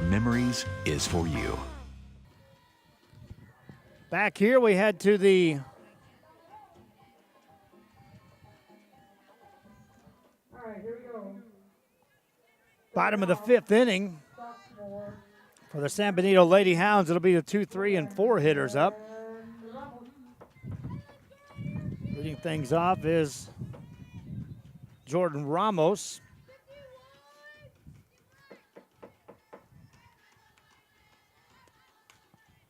Memories is for you. Back here, we head to the bottom of the fifth inning. For the San Benito Lady Hounds, it'll be the 2, 3, and 4 hitters up. Leading things off is Jordan Ramos.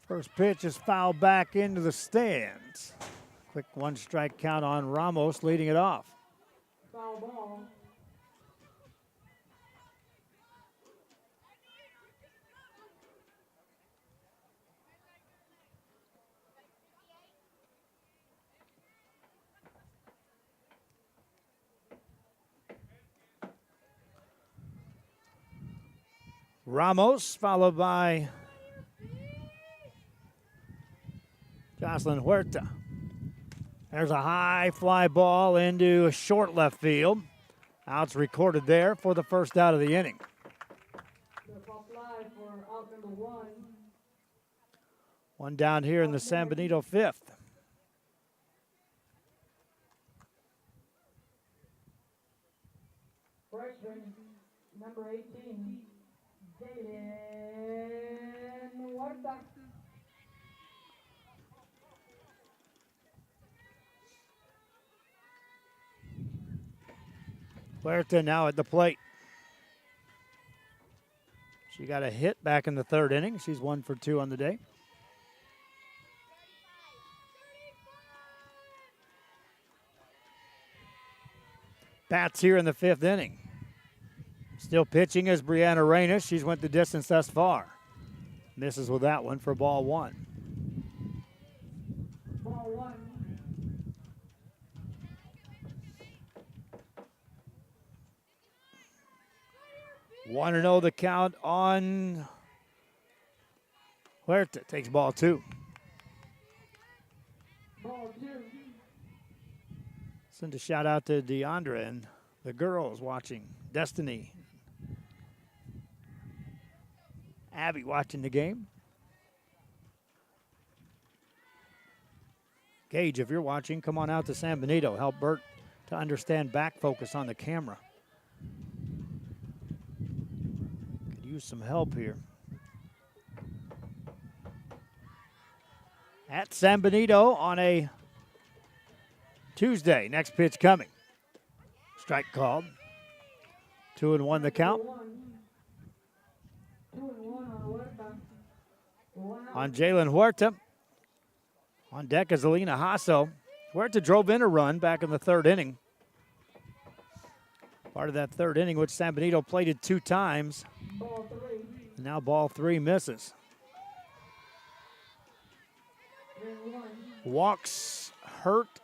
First pitch is fouled back into the stands. Quick 1-strike count on Ramos, leading it off. Foul ball. Ramos, followed by Jocelyn Huerta. There's a high fly ball into short left field. Outs recorded there for the first out of the inning. One down here in the San Benito fifth. Freshman, number 18, Huerta. Huerta now at the plate. She got a hit back in the third inning. She's 1 for 2 on the day. Bats here in the fifth inning. Still pitching is Brianna Reynes. She's went the distance thus far. Misses with that one for ball 1. Ball 1. Want to know the count on Huerta. Takes ball 2. Ball 2. Send a shout out to Deandra and the girls watching. Destiny. Abby watching the game. Gage, if you're watching, come on out to San Benito. Help Bert to understand back focus on the camera. Could use some help here. At San Benito on a Tuesday. Next pitch coming. Strike called. 2-1 the count. 2-1 on Huerta. On Jalen Huerta. On deck is Alina Hasso. Huerta drove in a run back in the third inning. Part of that third inning, which San Benito plated 2 times. Ball 3. And now ball 3 misses. Walks hurt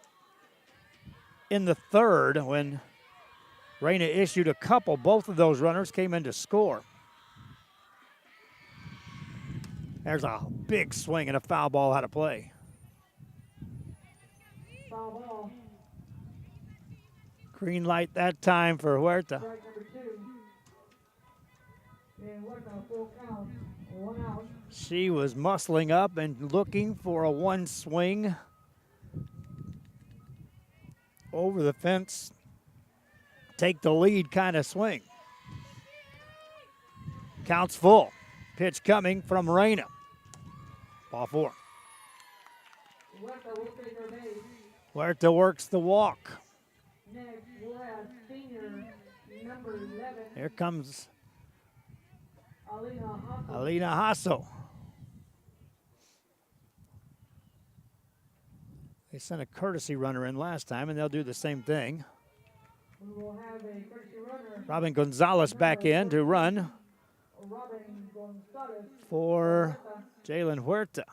in the third when Reyna issued a couple. Both of those runners came in to score. There's a big swing and a foul ball out of play. Foul ball. Green light that time for Huerta. Strike number 2. And Huerta, full count. 1 out. She was muscling up and looking for a 1 swing over the fence, take the lead kind of swing. Counts full. Pitch coming from Reyna. Ball 4. Huerta will take her base. Huerta works the walk. Next, we'll have senior number 11, Here comes Alina Hasso. Alina Hasso. They sent a courtesy runner in last time, and they'll do the same thing. We will have a courtesy runner. Robin Gonzalez back in to run Robin Gonzalez. for Jalen Huerta.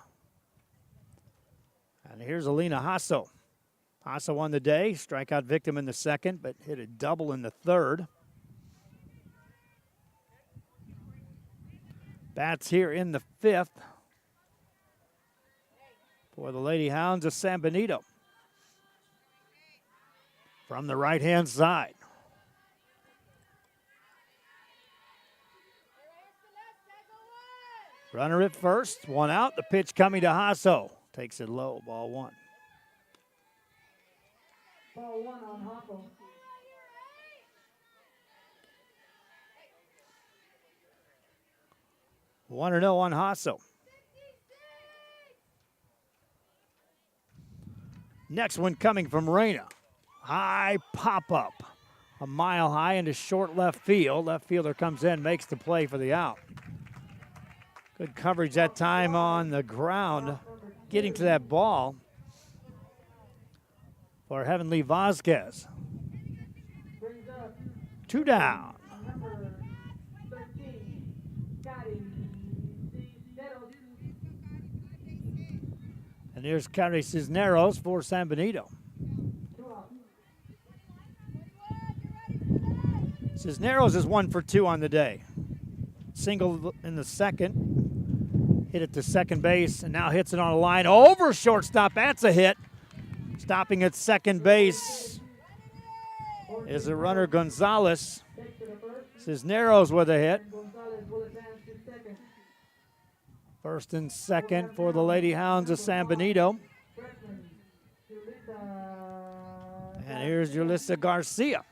And here's Alina Hasso. Hasso on the day, strikeout victim in the second, but hit a double in the third. Bats here in the fifth for the Lady Hounds of San Benito. From the right-hand side. Runner at first, one out. The pitch coming to Hasso. Takes it low, ball one. Ball one on Hopple. 1-0 on Hasso. Next one coming from Reyna. High pop-up. A mile high into short left field. Left fielder comes in, makes the play for the out. Good coverage that time on the ground. Getting to that ball for Heavenly Vasquez. Brings up 2 down. number 13, Scotty Cisneros. And here's Scotty Cisneros for San Benito. 2 out. Cisneros is 1 for 2 on the day. Single in the second. Hit it to second base and now hits it on a line over shortstop. That's a hit. Stopping at second base is the runner Gonzalez. Takes to the first. Cisneros with a hit. Gonzalez will advance to second. First and second for the Lady Hounds of San Benito. Freshman, Julissa And here's Julissa Garcia.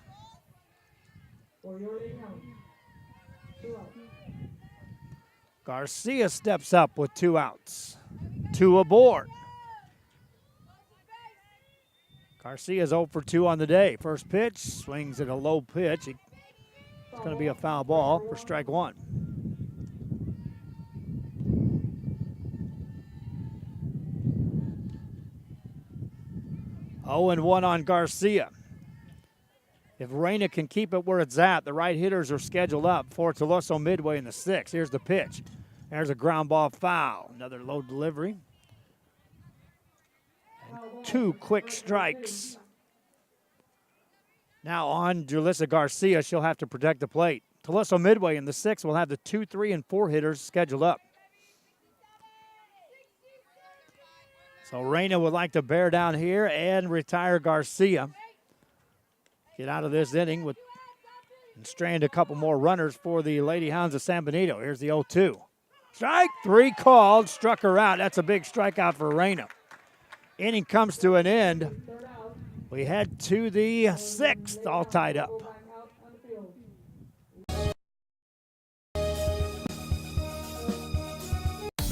for your Lady Hounds. 2 out. Garcia steps up with 2 outs. 2 aboard. Garcia's 0 for 2 on the day. First pitch, swings at a low pitch. It's going to be a foul ball for strike 1. Oh, and 1 on Garcia. If Reyna can keep it where it's at, the right hitters are scheduled up for TulusoMidway in the 6th. Here's the pitch. There's a ground ball foul. Another low delivery. And 2 quick strikes. Now on Julissa Garcia, she'll have to protect the plate. TulusoMidway in the 6th will have the 2, 3, and 4 hitters scheduled up. So Reyna would like to bear down here and retire Garcia. Get out of this inning and strand a couple more runners for the Lady Hounds of San Benito. Here's the 0-2. Strike 3 called, struck her out. That's a big strikeout for Reyna. Inning comes to an end. We head to the 6th, all tied up.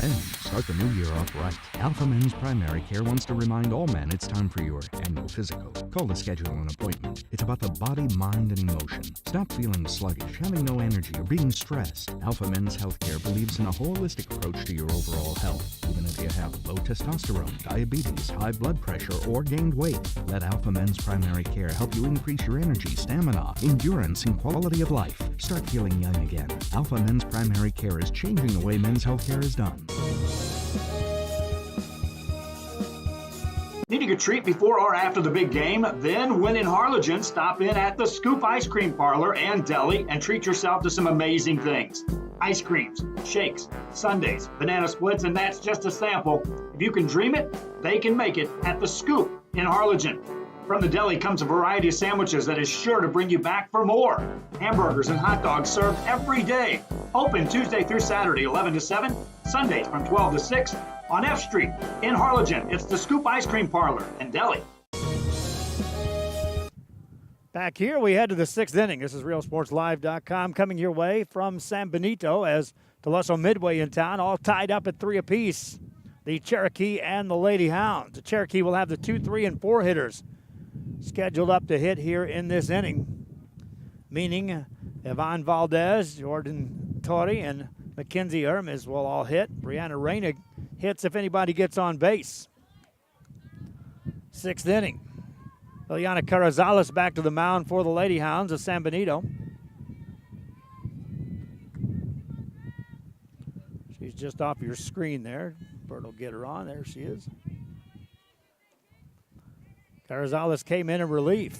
Men, start the new year off right. Alpha Men's Primary Care wants to remind all men it's time for your annual physical. Call to schedule an appointment. It's about the body, mind, and emotion. Stop feeling sluggish, having no energy, or being stressed. Alpha Men's Healthcare believes in a holistic approach to your overall health. Even if you have low testosterone, diabetes, high blood pressure, or gained weight, let Alpha Men's Primary Care help you increase your energy, stamina, endurance, and quality of life. Start feeling young again. Alpha Men's Primary Care is changing the way men's healthcare is done. Needing a treat before or after the big game? Then, when in Harlingen, stop in at the Scoop Ice Cream Parlor and Deli and treat yourself to some amazing things. Ice creams, shakes, sundaes, banana splits, and that's just a sample. If you can dream it, they can make it at the Scoop in Harlingen. From the deli comes a variety of sandwiches that is sure to bring you back for more. Hamburgers and hot dogs served every day. Open Tuesday through Saturday, 11 to 7, Sundays from 12 to 6 on F Street in Harlingen. It's the Scoop Ice Cream Parlor and Deli. Back here, we head to the 6th inning. This is RealSportsLive.com coming your way from San Benito as TulusoMidway in town, all tied up at 3 apiece. The Cherokee and the Lady Hounds. The Cherokee will have the 2, 3, and 4 hitters scheduled up to hit here in this inning, meaning Yvonne Valdez, Jordan Torrey, and Mackenzie Hermes will all hit. Brianna Reyna hits if anybody gets on base. 6th inning. Liliana Carrizales back to the mound for the Lady Hounds of San Benito. She's just off your screen there. Bert will get her on. There she is. Carrizales came in relief.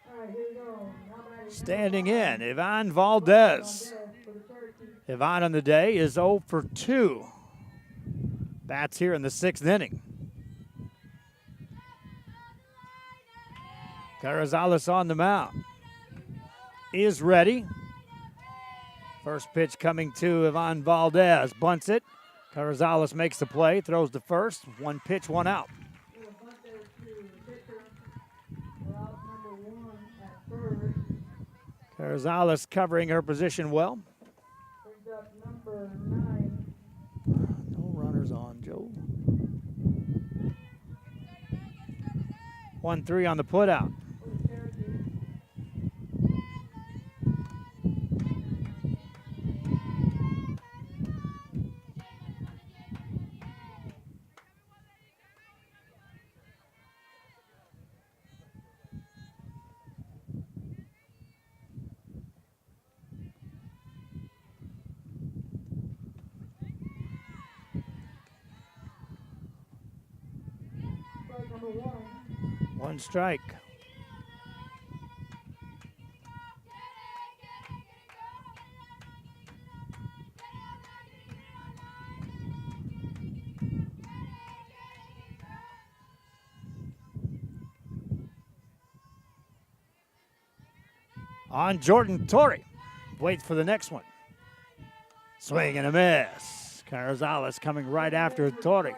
All right, here we go. Standing in, Yvonne Valdez. Yvonne on the day is 0 for 2. Bats here in the 6th inning. Carrizales on the mound. is ready. First pitch coming to Ivan Valdez. Bunts it. Carrizales makes the play, throws to first. One pitch, one out. Carrizales covering her position well. No runners on, Joe. 1-3 on the putout. One strike. On Jordan Torrey. Waits for the next one. Swing and a miss. Carrizales coming right after Torrey.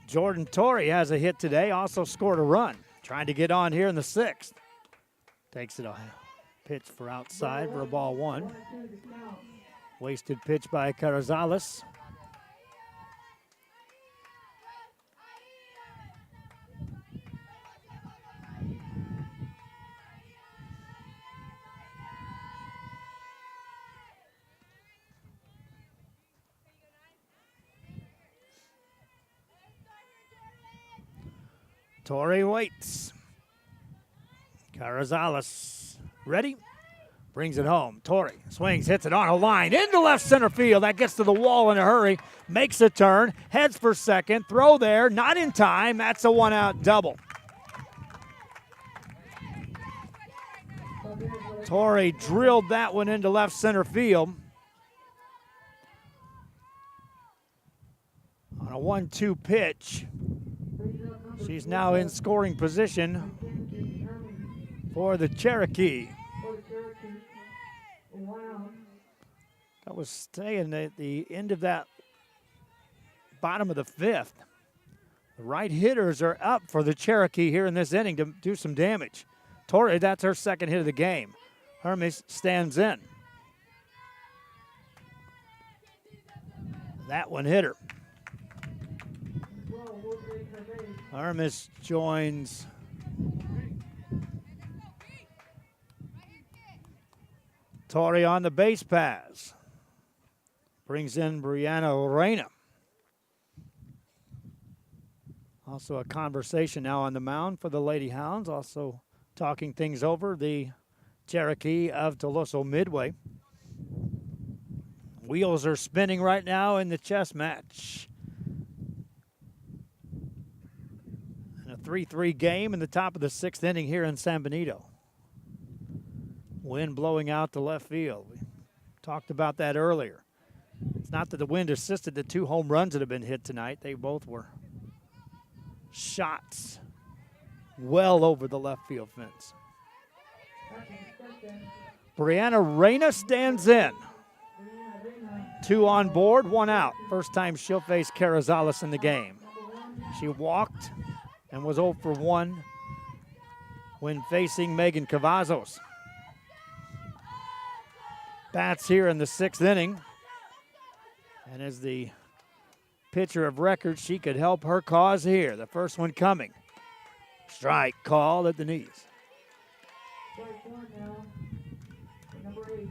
Jordan Torrey has a hit today, also scored a run. Trying to get on here in the sixth. Takes it a pitch for outside for a ball one. Wasted pitch by Carrizales. Torrey waits. Carrizales ready. Brings it home. Torrey swings, hits it on a line into left center field. That gets to the wall in a hurry. Makes a turn. Heads for second. Throw there. Not in time. That's a one-out double. Torrey drilled that one into left center field. On a 1-2 pitch. She's now in scoring position for the Cherokee. That was staying at the end of that bottom of the fifth. The right hitters are up for the Cherokee here in this inning to do some damage. Torrey, that's her second hit of the game. Hermes stands in. That one hit her. Hermes joins Torrey on the base pass. Brings in Brianna Reyna. Also a conversation now on the mound for the Lady Hounds. Also talking things over, the Cherokee of TulusoMidway. Wheels are spinning right now in the chess match. 3-3 game in the top of the sixth inning here in San Benito. Wind blowing out to left field. We talked about that earlier. It's not that the wind assisted the two home runs that have been hit tonight. They both were shots well over the left field fence. Brianna Reyna stands in. Two on board, one out. First time she'll face Carrizales in the game. She walked and was 0 for 1 when facing Megan Cavazos. Bats here in the sixth inning. And as the pitcher of record, she could help her cause here. The first one coming. Strike called at the knees. Strike one now. Number 8.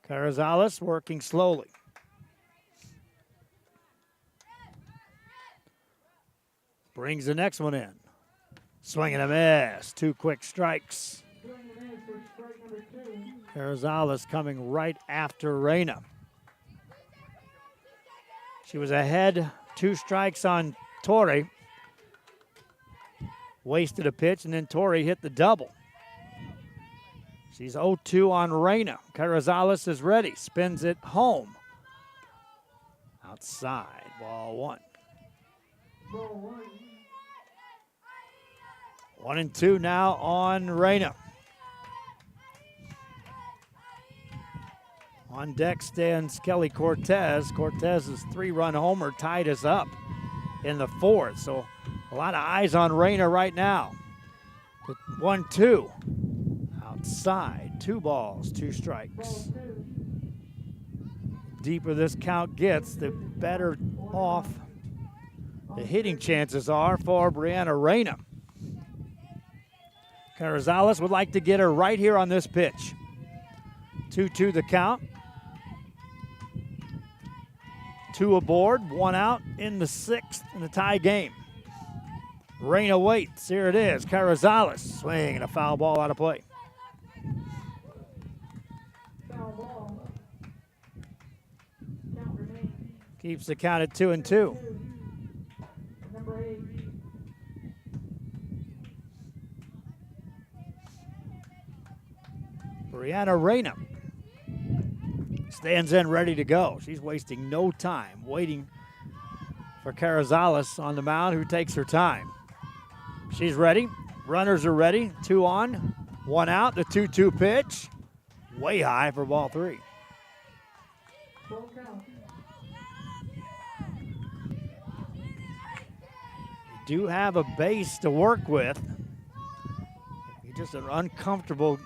Carrizales working slowly. Brings the next one in. Swing and a miss. Two quick strikes. Carrizales coming right after Reyna. She was ahead, 2 strikes on Torrey. wasted a pitch, and then Torrey hit the double. She's 0-2 on Reyna. Carrizales is ready, spins it home. Outside, ball one. Ball 1. 1-2 now on Reyna. On deck stands Kelly Cortez. Cortez's 3-run homer tied us up in the 4th. So a lot of eyes on Reyna right now. 1-2. Outside. 2 balls, 2 strikes. Ball 2. Deeper this count gets, the better off the hitting chances are for Brianna Reyna. Carrizales would like to get her right here on this pitch. 2-2 the count. 2 aboard, 1 out in the 6th in the tie game. Reyna waits. Here it is. Carrizales swinging a foul ball out of play. Foul ball. Count remains. Keeps the count at 2-2. 2. Number 8. Brianna Reyna stands in ready to go. She's wasting no time waiting for Carrizales on the mound, who takes her time. She's ready. Runners are ready. 2 on, 1 out. The 2-2 pitch. Way high for ball 3. Full count. You do have a base to work with. You're just uncomfortable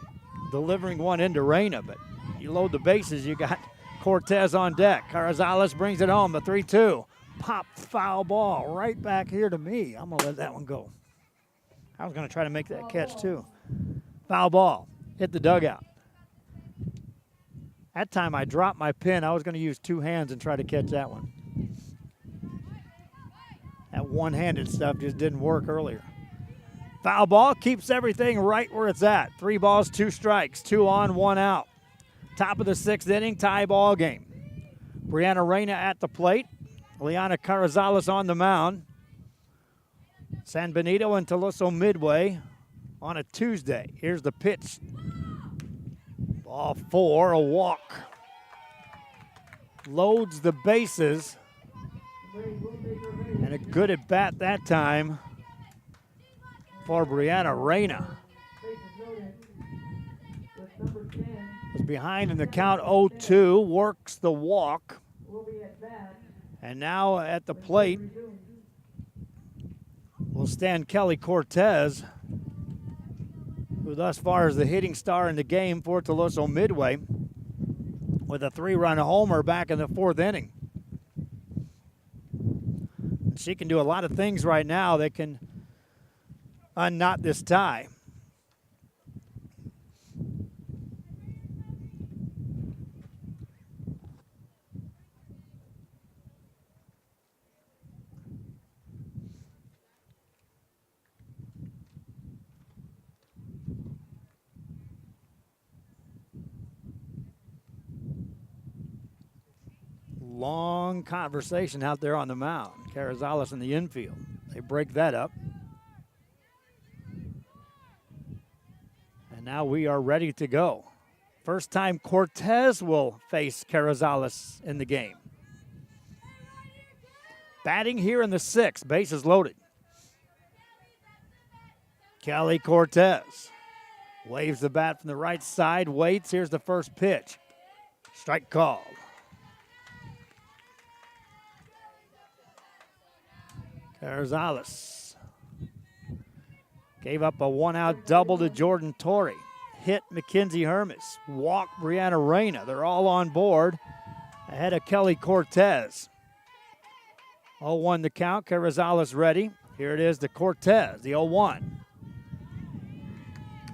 delivering one into Reyna, but you load the bases, you got Cortez on deck. Carrizales brings it home, the 3-2. Pop foul ball right back here to me. I'm going to let that one go. I was going to try to make that catch too. Foul ball. Hit the dugout. That time I dropped my pin. I was going to use 2 hands and try to catch that one. That one-handed stuff just didn't work earlier. Foul ball keeps everything right where it's at. 3 balls, 2 strikes, 2 on, 1 out. Top of the 6th inning, tie ball game. Brianna Reyna at the plate. Liana Carrizales on the mound. San Benito and TulusoMidway on a Tuesday. Here's the pitch. Ball 4, a walk. Loads the bases. And a good at bat that time for Brianna Reyna. Bases loaded. With number 10. Was behind in the count 0-2, works the walk. Will be at bat. And now at the plate Resumed. will stand Kelly Cortez, who thus far is the hitting star in the game for TulusoMidway, with a 3-run homer back in the 4th inning. She can do a lot of things right now that can unknot this tie. Long conversation out there on the mound. Carrizales in the infield. They break that up. And now we are ready to go. First time Cortez will face Carrizales in the game. Batting here in the 6th, bases loaded. Kelly Cortez waves the bat from the right side, waits. Here's the first pitch. Strike called. Carrizales gave up a 1-out double to Jordan Torrey. Hit Mackenzie Hermes. Walked Brianna Reyna. They're all on board ahead of Kelly Cortez. 0-1 the count. Carrizales ready. Here it is to Cortez, the 0-1.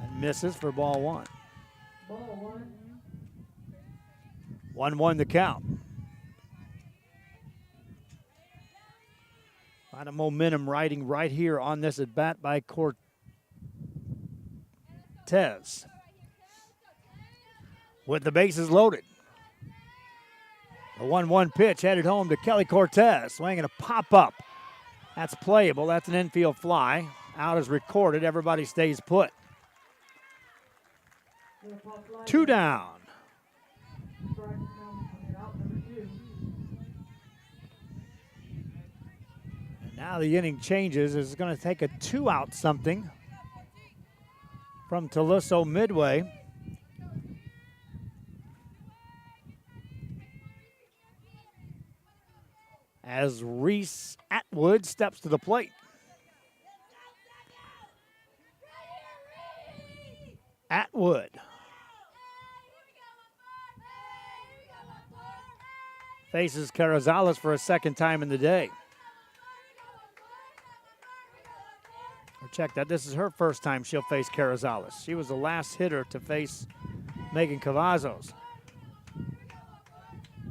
And misses for ball 1. Ball 1. 1-1 the count. A lot of momentum riding right here on this at bat by Cortez. With the bases loaded. A 1-1 pitch headed home to Kelly Cortez. Swinging a pop-up. That's playable. That's an infield fly. Out is recorded. Everybody stays put. 2 down. And now the inning changes. It's going to take a 2-out something from TulusoMidway. As Reese Atwood steps to the plate. Atwood. Faces Carrizales for a second time in the day. Check that. This is her first time she'll face Carrizales. She was the last hitter to face Megan Cavazos.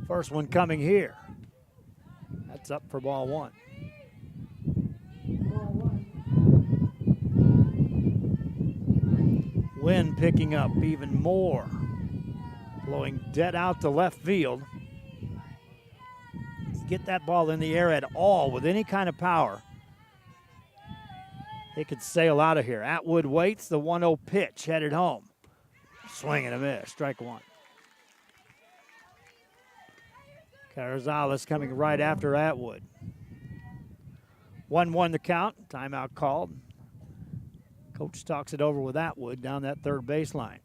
First one coming here. That's up for ball 1. Wind picking up even more. Blowing dead out to left field. Get that ball in the air at all with any kind of power, it could sail out of here. Atwood waits. The 1-0 pitch headed home. Swing and a miss. Strike 1. Carrizales coming right after Atwood. 1-1 the count. Timeout called. Coach talks it over with Atwood down that third baseline.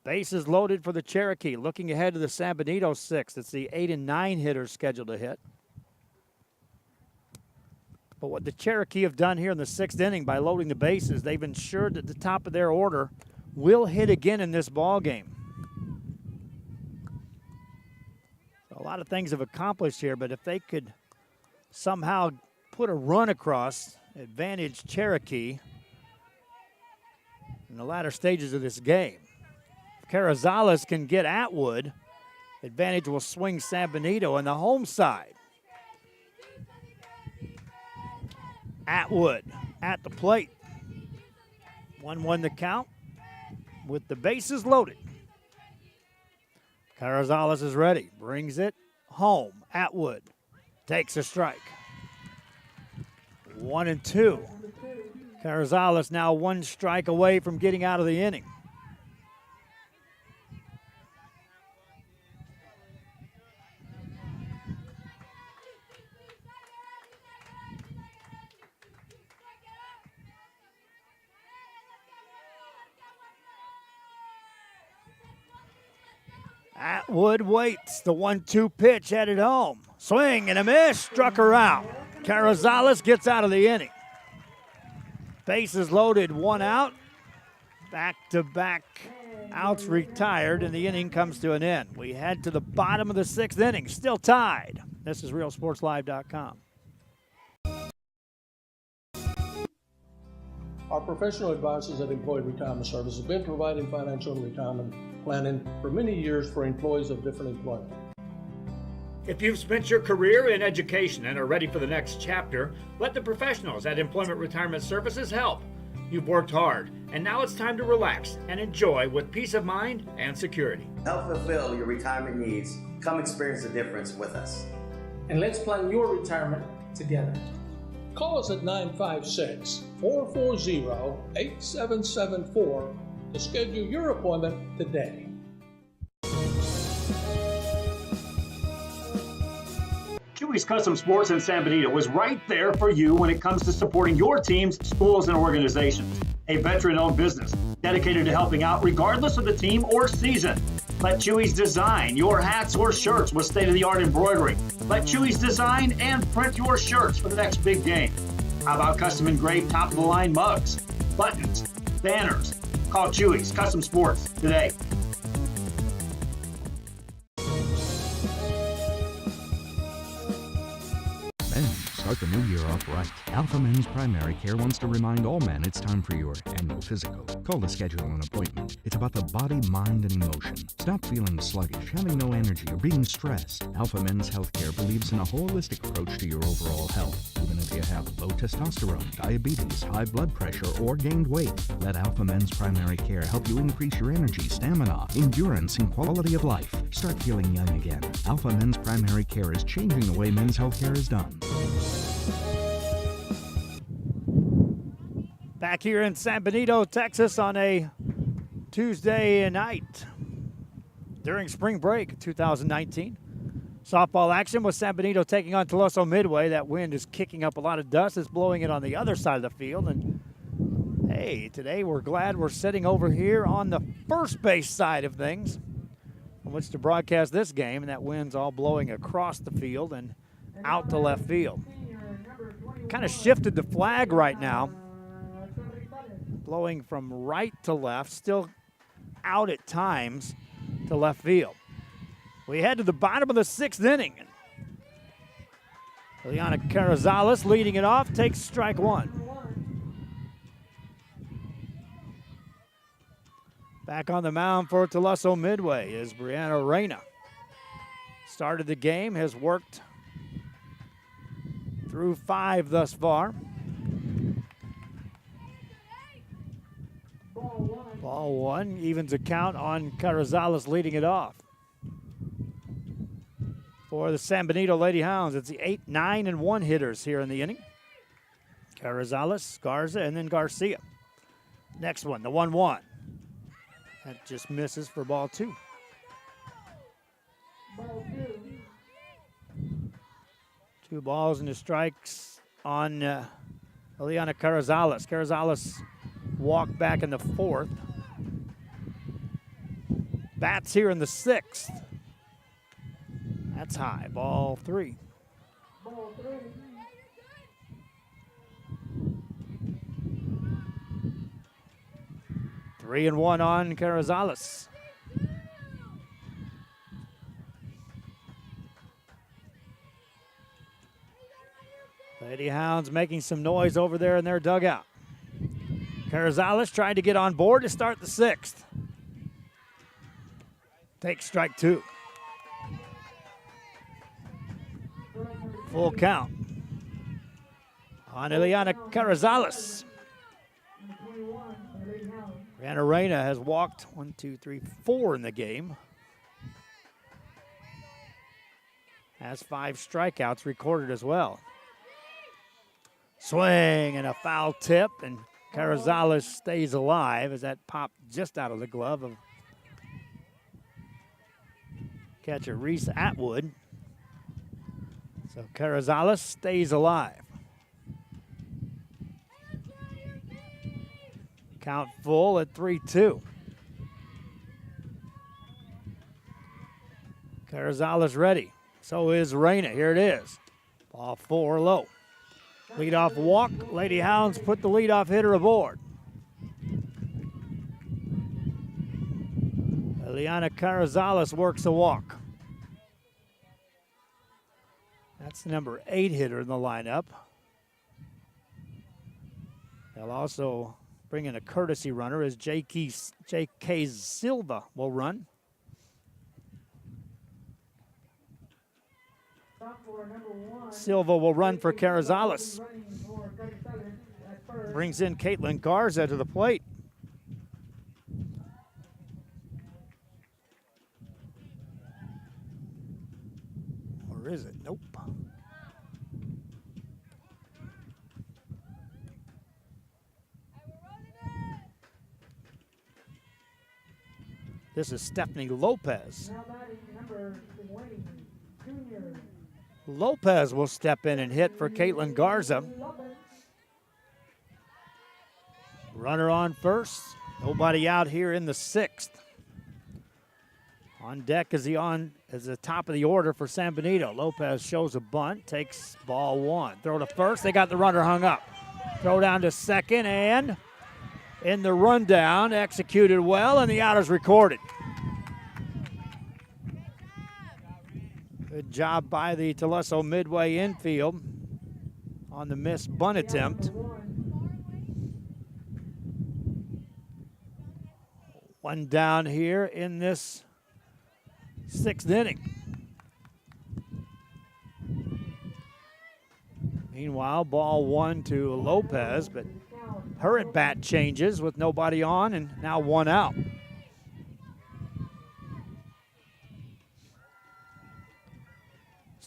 Bases loaded for the Cherokee. Looking ahead to the San Benito 6th. It's the 8 and 9 hitters scheduled to hit. But what the Cherokee have done here in the 6th inning by loading the bases, they've ensured that the top of their order will hit again in this ball game. So a lot of things have accomplished here, but if they could somehow put a run across, advantage Cherokee in the latter stages of this game. If Carrizales can get Atwood, advantage will swing San Benito on the home side. Atwood at the plate. 1-1 the count with the bases loaded. Carrizales is ready. Brings it home. Atwood takes a strike. 1-2. Carrizales now 1 strike away from getting out of the inning. Atwood waits. The 1-2 pitch headed home. Swing and a miss. Struck her out. Carrizales gets out of the inning. Bases loaded, 1 out. Back-to-back outs retired, and the inning comes to an end. We head to the bottom of the 6th inning. Still tied. This is RealSportsLive.com. Our professional advisors at Employee Retirement Service have been providing financial and retirement planning for many years for employees of different employment. If you've spent your career in education and are ready for the next chapter, let the professionals at Employment Retirement Services help. You've worked hard, and now it's time to relax and enjoy with peace of mind and security. Help fulfill your retirement needs. Come experience the difference with us. And let's plan your retirement together. Call us at 956-440-8774 to schedule your appointment today. Chewy's Custom Sports in San Benito is right there for you when it comes to supporting your teams, schools, and organizations. A veteran-owned business dedicated to helping out regardless of the team or season. Let Chewy's design your hats or shirts with state-of-the-art embroidery. Let Chewy's design and print your shirts for the next big game. How about custom engraved top-of-the-line mugs, buttons, banners? Call Chewy's Custom Sports today. Start the new year off right. Alpha Men's Primary Care wants to remind all men it's time for your annual physical. Call to schedule an appointment. It's about the body, mind, and emotion. Stop feeling sluggish, having no energy, or being stressed. Alpha Men's Healthcare believes in a holistic approach to your overall health. Even if you have low testosterone, diabetes, high blood pressure, or gained weight, let Alpha Men's Primary Care help you increase your energy, stamina, endurance, and quality of life. Start feeling young again. Alpha Men's Primary Care is changing the way men's healthcare is done. Back here in San Benito, Texas on a Tuesday night during spring break 2019. Softball action with San Benito taking on TulusoMidway. That wind is kicking up a lot of dust. It's blowing it on the other side of the field. And hey, today we're glad we're sitting over here on the first base side of things on which to broadcast this game. And that wind's all blowing across the field and out to left field. Kind of shifted the flag right now, blowing from right to left, still out at times to left field. We head to the bottom of the 6th inning. Eliana Carrizales leading it off, takes strike one. Back on the mound for TulusoMidway is Brianna Reyna. Started the game, has worked through 5 thus far. Ball one, evens the count on Carrizales leading it off. For the San Benito Lady Hounds, it's the 8, 9, and 1 hitters here in the inning. Carrizales, Garza, and then Garcia. Next one, the 1-1. That just misses for ball 2. Ball 2. 2 balls and the strikes on Eliana Carrizales. Carrizales walked back in the 4th. Bats here in the 6th. That's high. Ball 3. Ball 3. Three and 1 on Carrizales. Lady Hounds making some noise over there in their dugout. Carrizales trying to get on board to start the 6th. Takes strike 2. Full count on Eliana Carrizales. Brianna Reyna has walked 1, 2, 3, 4 in the game. Has 5 strikeouts recorded as well. Swing and a foul tip, and Carrizales stays alive as that popped just out of the glove of catcher Reese Atwood. So Carrizales stays alive. Count full at 3-2. Carrizales ready. So is Reyna. Here it is. Ball 4 low. Leadoff walk. Lady Hounds put the leadoff hitter aboard. Eliana Carrizales works the walk. That's the number 8 hitter in the lineup. They'll also bring in a courtesy runner as J.K. Silva will run. Silva will run for Carrizales. Brings in Caitlin Garza to the plate. Or is it? Nope. This is Stephanie Lopez. Lopez will step in and hit for Caitlin Garza. Runner on first. Nobody out here in the 6th. On deck is the top of the order for San Benito. Lopez shows a bunt, takes ball 1. Throw to first. They got the runner hung up. Throw down to second, and in the rundown, executed well, and the out is recorded. Good job by the TulusoMidway infield on the missed bunt attempt. One down here in this 6th inning. Meanwhile, ball 1 to Lopez, but her at bat changes with nobody on and now 1 out.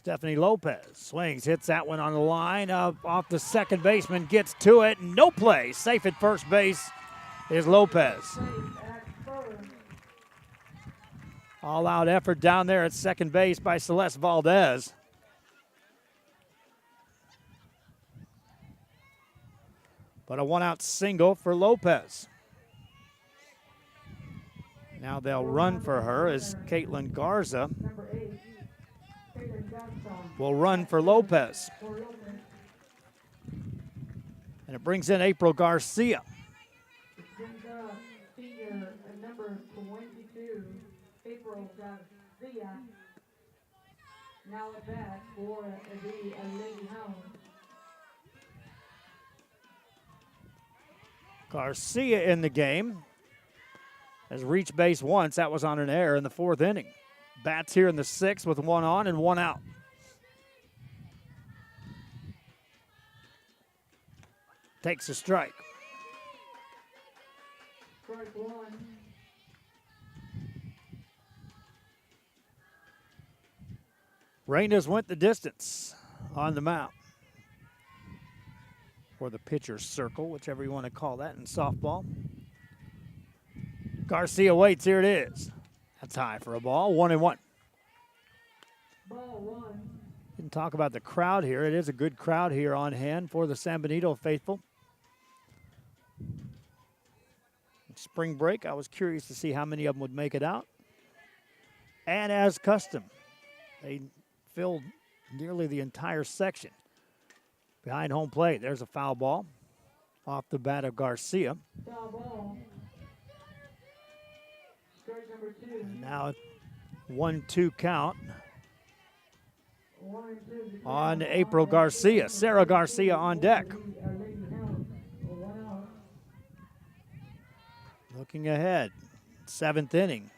Stephanie Lopez swings, hits that one on the line, off the second baseman, gets to it, no play. Safe at first base is Lopez. All-out effort down there at second base by Celeste Valdez. But a one-out single for Lopez. Now they'll run for her as Caitlin Garza will run for Lopez. And it brings in April Garcia. Senior number 22, April Garcia. Now at bat for the Lady Hounds. Garcia in the game has reached base once. That was on an error in the fourth inning. Bats here in the sixth with one on and one out. Takes a strike. Strike one. Reynas went the distance on the mound. Or the pitcher's circle, whichever you want to call that in softball. Garcia waits, here it is. That's high for a ball, 1-1. Ball one. Didn't talk about the crowd here. It is a good crowd here on hand for the San Benito faithful. Spring break, I was curious to see how many of them would make it out. And as custom, they filled nearly the entire section. Behind home plate, there's a foul ball off the bat of Garcia. Foul ball. Strike number two. And now 1-2 count 1 and 2. on April Garcia. Sarah Garcia on deck. Lady Hounds. 1 out. Looking ahead, seventh inning.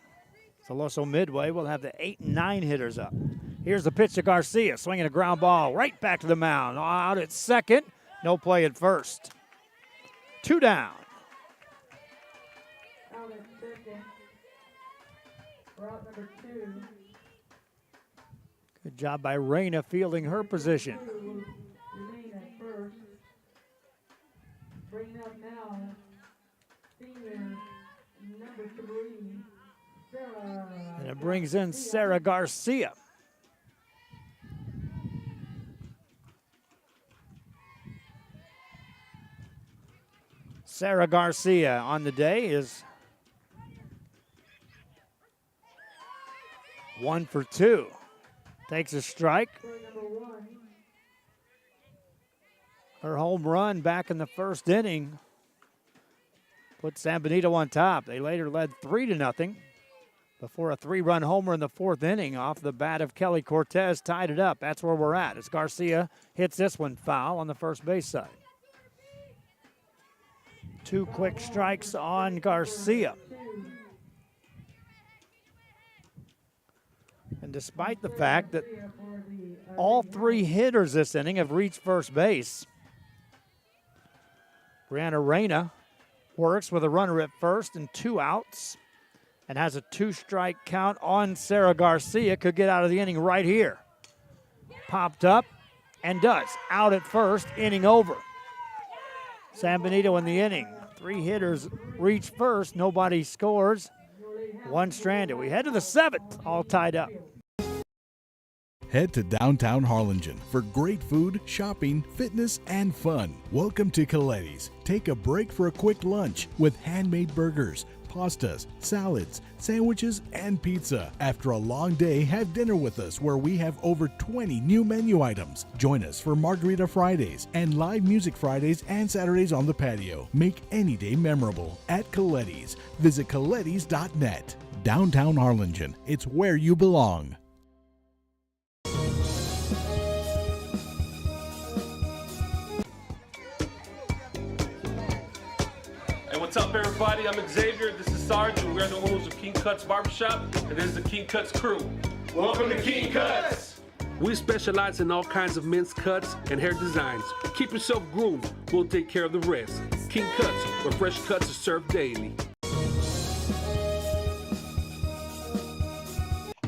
TulusoMidway will have the 8 and 9 hitters up. Here's the pitch to Garcia, swinging a ground ball right back to the mound. Out at second, no play at first. 2 down. Out at second. Route number 2. Good job by Reyna fielding her position. Remain at first. Bringing up now, senior number 3, Sarah. And it brings in Sarah Garcia. Sarah Garcia on the day is 1 for 2. Takes a strike. Her home run back in the first inning put San Benito on top. They later led 3-0 before a 3-run homer in the fourth inning off the bat of Kelly Cortez tied it up. That's where we're at as Garcia hits this one foul on the first base side. 2 quick strikes on Garcia. And despite the fact that all 3 hitters this inning have reached first base, Brianna Reyna works with a runner at first and 2 outs and has a 2-strike count on Sarah Garcia. Could get out of the inning right here. Popped up and does. Out at first, inning over. San Benito in the inning. 3 hitters reach first. Nobody scores. 1 stranded. We head to the 7th, all tied up. Head to downtown Harlingen for great food, shopping, fitness, and fun. Welcome to Coletti's. Take a break for a quick lunch with handmade burgers, pastas, salads, sandwiches, and pizza. After a long day, have dinner with us where we have over 20 new menu items. Join us for Margarita Fridays and live music Fridays and Saturdays on the patio. Make any day memorable at Coletti's. Visit Coletti's.net. Downtown Harlingen. It's where you belong. What's up, everybody? I'm Xavier. This is Sarge, and we're the owners of King Cuts Barbershop, and this is the King Cuts crew. Welcome to King Cuts! We specialize in all kinds of men's cuts and hair designs. Keep yourself groomed. We'll take care of the rest. King Cuts, where fresh cuts are served daily.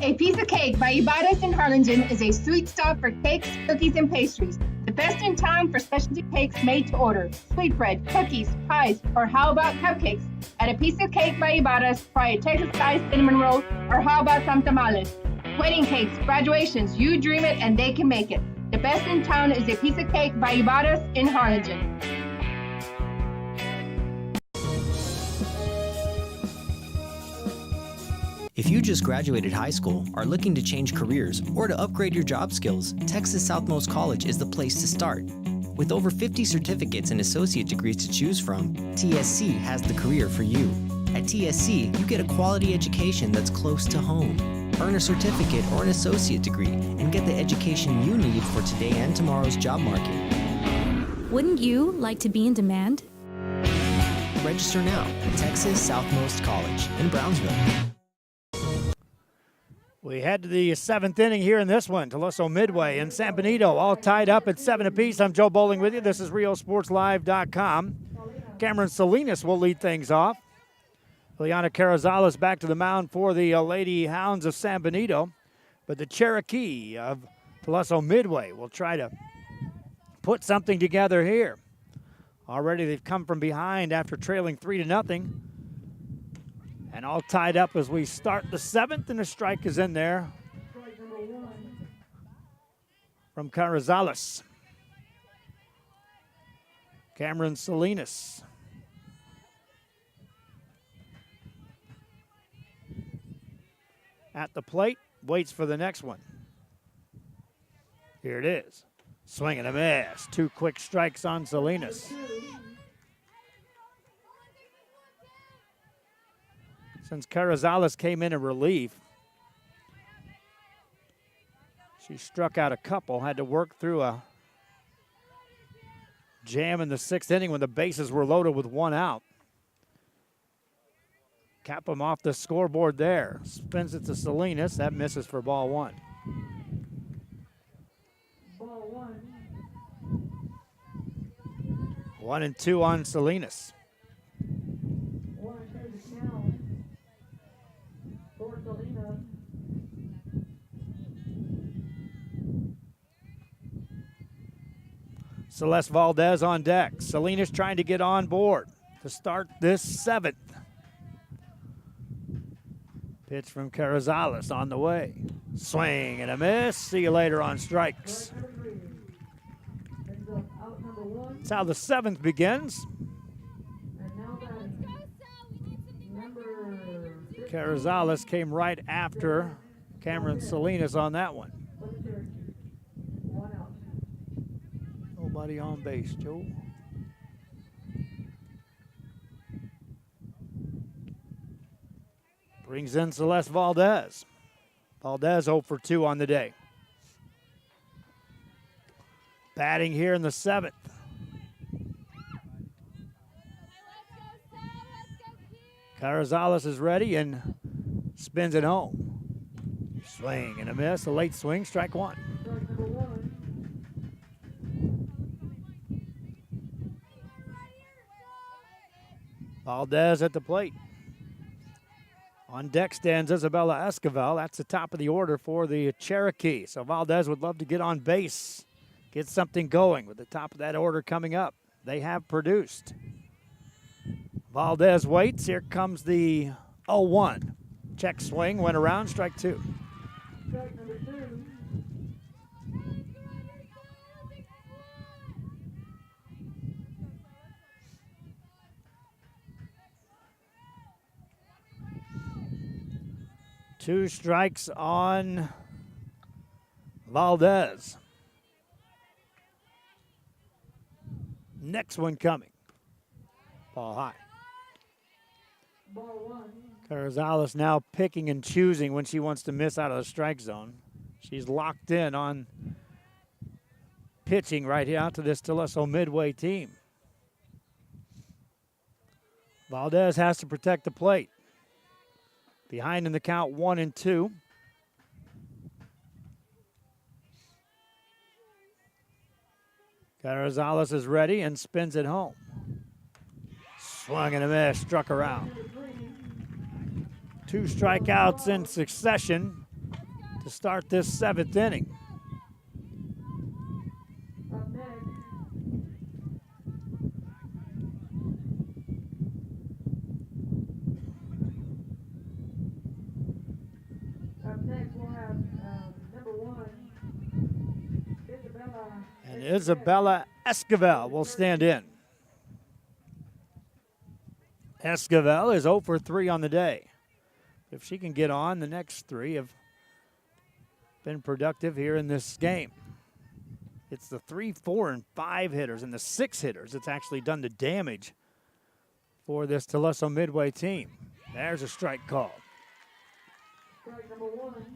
A Piece of Cake by Ibadas in Harlingen is a sweet stop for cakes, cookies, and pastries. The best in town for specialty cakes made to order. Sweetbread, cookies, pies, or how about cupcakes? At A Piece of Cake by Ibadas, try a Texas-style cinnamon roll, or how about some tamales? Wedding cakes, graduations, you dream it and they can make it. The best in town is A Piece of Cake by Ibadas in Harlingen. If you just graduated high school, are looking to change careers, or to upgrade your job skills, Texas Southmost College is the place to start. With over 50 certificates and associate degrees to choose from, TSC has the career for you. At TSC, you get a quality education that's close to home. Earn a certificate or an associate degree and get the education you need for today and tomorrow's job market. Wouldn't you like to be in demand? Register now at Texas Southmost College in Brownsville. We head to the 7th inning here in this one. TulusoMidway and San Benito all tied up at 7 apiece. I'm Joe Bowling with you. This is RioSportsLive.com. Cameron Salinas will lead things off. Liana Carrizales back to the mound for the Lady Hounds of San Benito. But the Cherokee of TulusoMidway will try to put something together here. Already they've come from behind after trailing 3-0. And all tied up as we start the 7th, and a strike is in there from Carrizales. Cameron Salinas. At the plate, waits for the next one. Here it is. Swing and a miss. 2 quick strikes on Salinas. Since Carrizales came in relief, she struck out a couple, had to work through a jam in the 6th inning when the bases were loaded with 1 out. Cap him off the scoreboard there. Spins it to Salinas. That misses for ball 1. Ball 1. 1-2 on Salinas. Celeste Valdez on deck. Salinas trying to get on board to start this 7th. Pitch from Carrizales on the way. Swing and a miss. See you later on strikes. That's how the 7th begins. Carrizales came right after Cameron Salinas on that one. Nobody on base, Joe. Brings in Celeste Valdez. Valdez 0 for 2 on the day. Batting here in the 7th. Carrizales is ready and spins it home. Swing and a miss, a late swing, strike 1. Valdez at the plate. On deck stands Isabella Esquivel. That's the top of the order for the Cherokee. So Valdez would love to get on base, get something going with the top of that order coming up. They have produced. Valdez waits. Here comes the 0-1. Check swing, went around, strike 2. Strike number 2. Two strikes on Valdez. Next one coming. Ball high. Ball 1. Carrizales now picking and choosing when she wants to miss out of the strike zone. She's locked in on pitching right here out to this TulusoMidway team. Valdez has to protect the plate. Behind in the count 1-2. Carrizales is ready and spins it home. Swung and a miss, struck her out. 2 strikeouts in succession to start this 7th inning. Up next, we'll have number 1, Isabella. And Isabella Esquivel will stand in. Esquivel is 0 for 3 on the day. If she can get on, the next 3 have been productive here in this game. It's the 3, 4, and 5 hitters and the 6 hitters that's actually done the damage for this TulusoMidway team. There's a strike call. Strike number 1.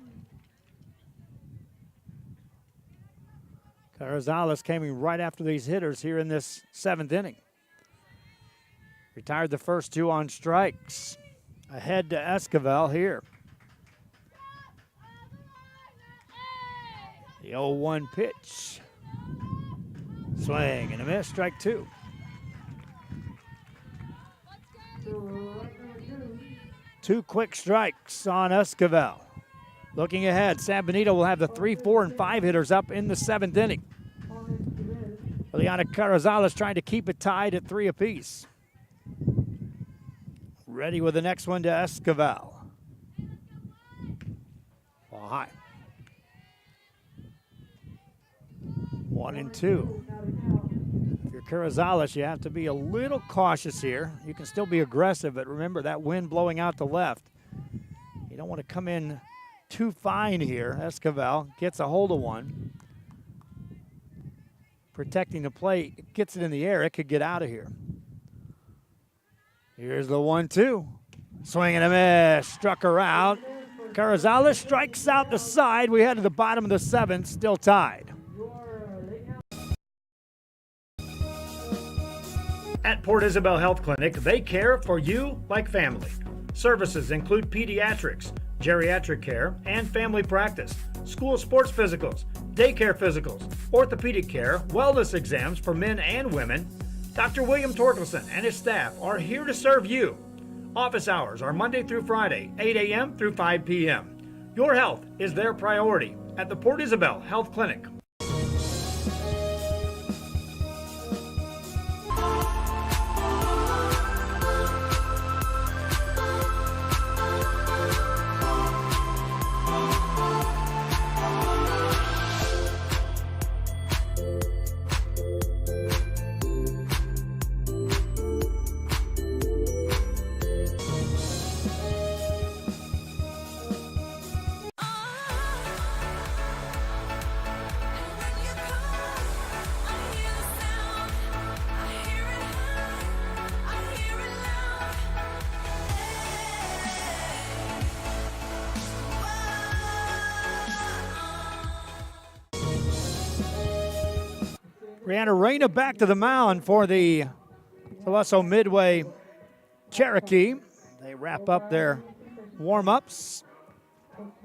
Carrizales came in right after these hitters here in this 7th inning. Retired the first 2 on strikes. Ahead to Esquivel here. The 0-1 pitch. Swing and a miss, strike 2. Two quick strikes on Esquivel. Looking ahead, San Benito will have the 3, 4, and 5 hitters up in the 7th inning. Liliana Carrizales trying to keep it tied at 3 apiece. Ready with the next one to Esquivel. Ball high. 1 and 2. If you're Carrizales, you have to be a little cautious here. You can still be aggressive, but remember that wind blowing out the left. You don't want to come in too fine here. Esquivel gets a hold of one. Protecting the plate. It gets it in the air. It could get out of here. Here's the 1-2. Swing and a miss. Struck her out. Carrizales strikes out the side. We head to the bottom of the 7th, still tied. At Port Isabel Health Clinic, they care for you like family. Services include pediatrics, geriatric care, and family practice, school sports physicals, daycare physicals, orthopedic care, wellness exams for men and women. Dr. William Torkelson and his staff are here to serve you. Office hours are Monday through Friday, 8 a.m. through 5 p.m. Your health is their priority at the Port Isabel Health Clinic. Brianna Reyna back to the mound for the TulusoMidway Cherokee. They wrap up their warm-ups.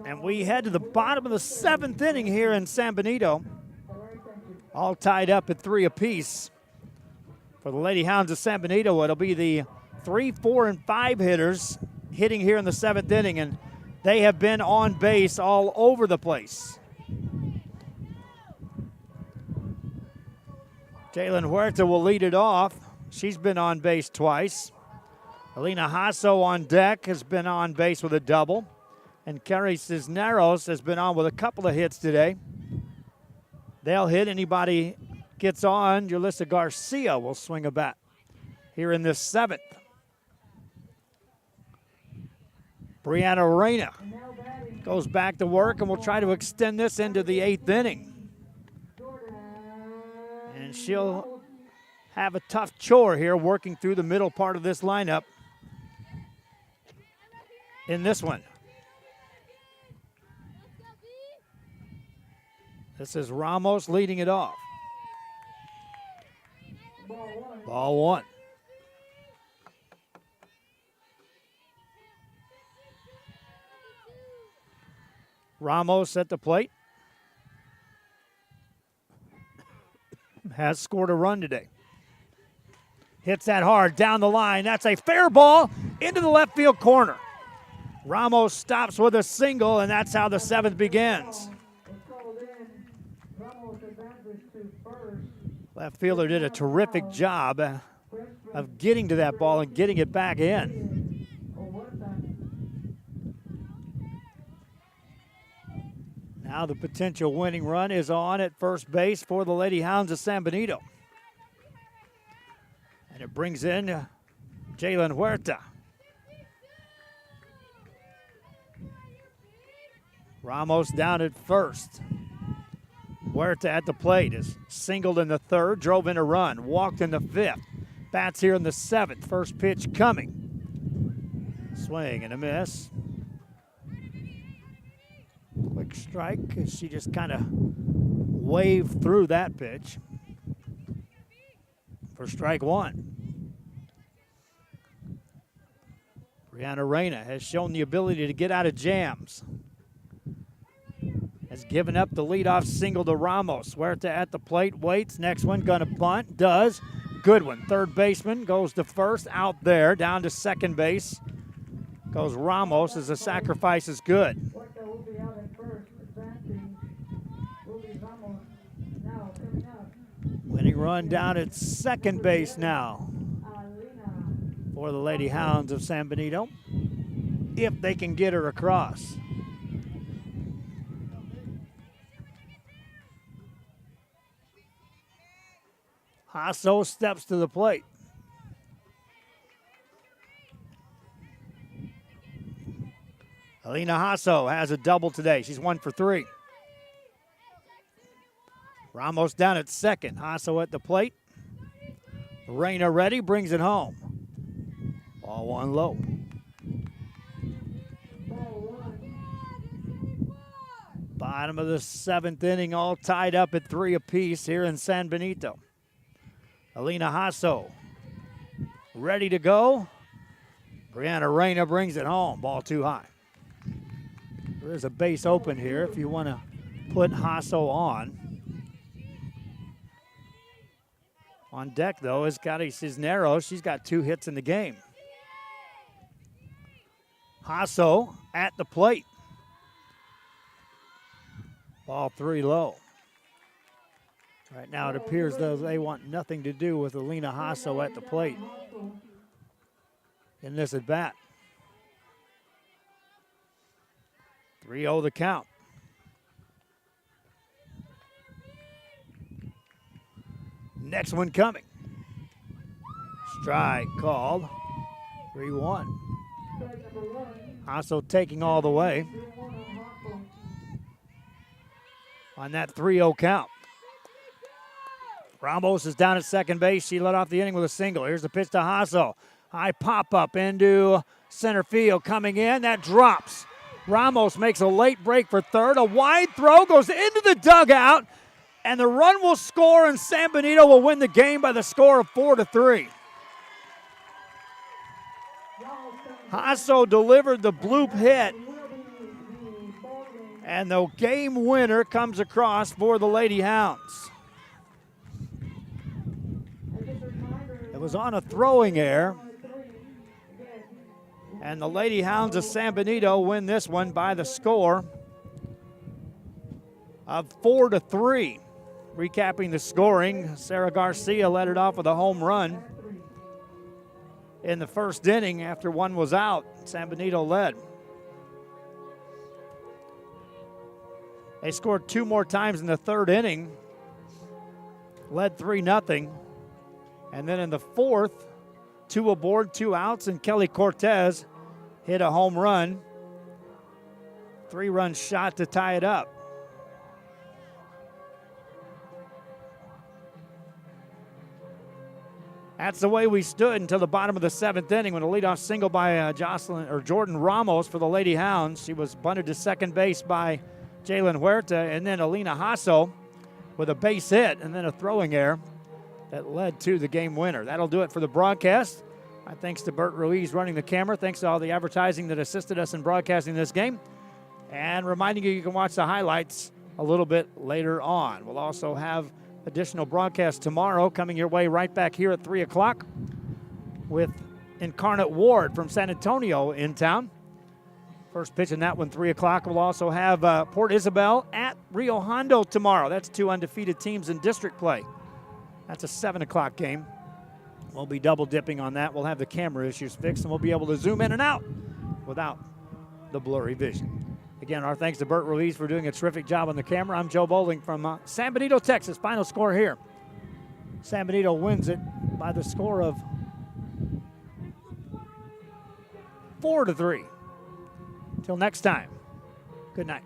And we head to the bottom of the 7th inning here in San Benito. All tied up at 3 apiece. For the Lady Hounds of San Benito, it'll be the 3, 4, and 5 hitters hitting here in the 7th inning. And they have been on base all over the place. Jalen Huerta will lead it off. She's been on base twice. Alina Hasso on deck has been on base with a double. And Carrie Cisneros has been on with a couple of hits today. They'll hit. Anybody gets on, Julissa Garcia will swing a bat here in this 7th. Brianna Reyna goes back to work, and we'll try to extend this into the 8th inning. And she'll have a tough chore here working through the middle part of this lineup in this one. This is Ramos leading it off. Ball 1. Ramos at the plate. Has scored a run today. Hits that hard down the line. That's a fair ball into the left field corner. Ramos stops with a single, and that's how the 7th begins. Left fielder did a terrific job of getting to that ball and getting it back in. Now the potential winning run is on at first base for the Lady Hounds of San Benito. And it brings in Jalen Huerta. Ramos down at first. Huerta at the plate is singled in the 3rd, drove in a run, walked in the 5th. Bats here in the 7th. First pitch coming. Swing and a miss. Quick strike as she just kind of waved through that pitch for strike 1. Brianna Reyna has shown the ability to get out of jams. Has given up the leadoff single to Ramos. Huerta at the plate, waits. Next one, gonna bunt, does. Good one. Third baseman goes to first, out there, down to second base. Goes Ramos as the sacrifice is good. Winning run down at second base now for the Lady Hounds of San Benito, if they can get her across. Hasso steps to the plate. Alina Hasso has a double today. She's 1 for 3. Ramos down at second. Hasso at the plate. Reyna ready, brings it home. Ball 1 low. Bottom of the 7th inning, all tied up at 3 apiece here in San Benito. Alina Hasso ready to go. Brianna Reyna brings it home. Ball too high. There's a base open here if you want to put Hasso on. On deck, though, is Cari Cisneros. She's got 2 hits in the game. Hasso at the plate. Ball 3 low. Right now it appears though they want nothing to do with Alina Hasso at the plate in this at bat. 3-0 the count. Next one coming. Strike called. 3-1. Hasso taking all the way on that 3-0 count. Ramos is down at second base. She led off the inning with a single. Here's the pitch to Hasso. High pop-up into center field. Coming in, that drops. Ramos makes a late break for third. A wide throw goes into the dugout, and the run will score, and San Benito will win the game by the score of 4-3. Hasso delivered the bloop hit, and the game winner comes across for the Lady Hounds. It was on a throwing error, and the Lady Hounds of San Benito win this one by the score of 4-3. Recapping the scoring, Sarah Garcia led it off with a home run in the first inning after one was out. San Benito led. They scored 2 more times in the third inning, led 3-0. And then in the fourth, 2 aboard, 2 outs, and Kelly Cortez hit a home run. 3-run shot to tie it up. That's the way we stood until the bottom of the 7th inning when a leadoff single by Jordan Ramos for the Lady Hounds. She was bunted to second base by Jalen Huerta, and then Alina Hasso with a base hit and then a throwing error that led to the game winner. That'll do it for the broadcast. My thanks to Bert Ruiz running the camera. Thanks to all the advertising that assisted us in broadcasting this game. And reminding you can watch the highlights a little bit later on. We'll also have additional broadcasts tomorrow coming your way right back here at 3 o'clock with Incarnate Ward from San Antonio in town. First pitch in that one, 3 o'clock. We'll also have Port Isabel at Rio Hondo tomorrow. That's 2 undefeated teams in district play. That's a 7 o'clock game. We'll be double dipping on that. We'll have the camera issues fixed, and we'll be able to zoom in and out without the blurry vision. Again, our thanks to Bert Ruiz for doing a terrific job on the camera. I'm Joe Bowling from San Benito, Texas. Final score here. San Benito wins it by the score of 4-3. Till next time, good night.